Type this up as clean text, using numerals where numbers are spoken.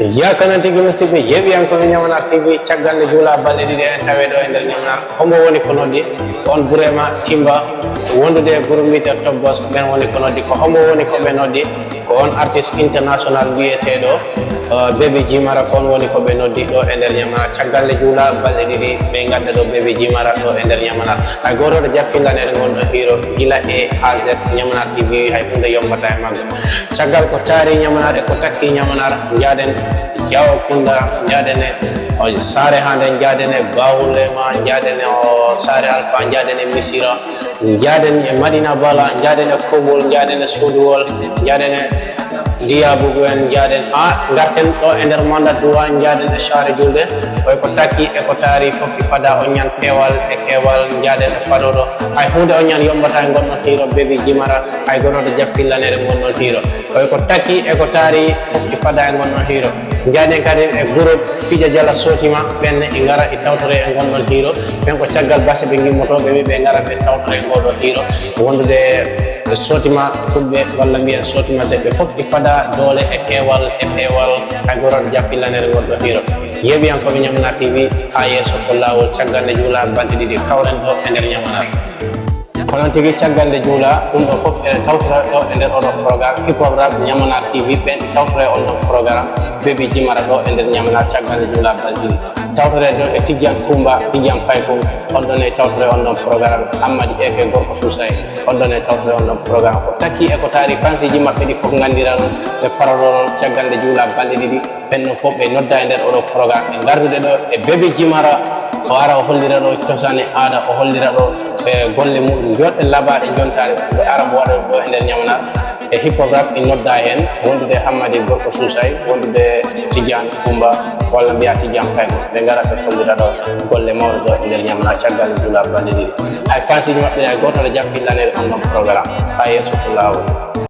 ya kana tigi musibe yebi an ko nyamanar tv caggal jula balde di en tawe do en der nyamanar hombo woni ko noddi on burema timba wondude gurumite top boss ko ben woni ko noddi ko hombo woni ko be noddi ko on artiste international wiyetedo Baby Jimara kon woni ko be noddi do en der nyamanar caggal jula balde di be gadda do Baby Jimara do en der nyamanar ay goro do jaffilane ngon hero gila e az nyamanar tv hay hunde yombata e maggo caggal ko tari nyamanar e ko takki nyamanar jaden jawo kunda jadene o sare hande jadene bawulema jadene o sare alfa jadene misira jadene madina bala jadene kobol jadene sudwol jadene diabu en jaden garten do ender manda duwa jaden share julde way ko takki e ko tari fof ifada o nyan pewal e kewal jaden fadodo ay hunde o nyan yombata gonno hiro Baby Jimara ay gono do jaffillanere gonno hiro way ko takki e ko tari fof ifada gonno hiro jaden kadi e groupe fija jala sotima ben e ngara e tawtore e gonno hiro ben ko caggal basse be ngimoto be ngara be tawtore e godo hiro wondude sotima fulbe walla mbiya sotima se be fof ifada dole e kewal e pewal ay goron jafilanere goddo hiro yebi an ko be nyamna tv ha yeso ko lawol cagande jula bande didi kawren do e der nyamna kono tigi cagande jula dum do fof e tawtora do e der odo programme hip hop rap nyamna tv ben tawtora on do programme Baby Jimara do e der nyamna cagande jula bande didi tawtore do e tidian kumba tidian payko on donne tawtore on don programme amadi eke gorko susay on donne tawtore on don programme ko takki e ko tari fansi ji mabbe di fof ngandira non be parado ciagande jula balde didi benno fof be nodda e der o programme e gardude do e Baby Jimara o ara o hollira do ciosane aada o hollira do be golle mudum jodde labade jontare be ara mo wada do e der nyamana e hip hop rap in nodda hen wondude Hamadi gorko susay wondude tidian kumba walla mbiya tidian payko be ngara be hollira do golle mawdo do e der nyamna ciagal jula bande didi hay fansi mabbe ay goto do jaffillanere on programme ha yeso ko lawo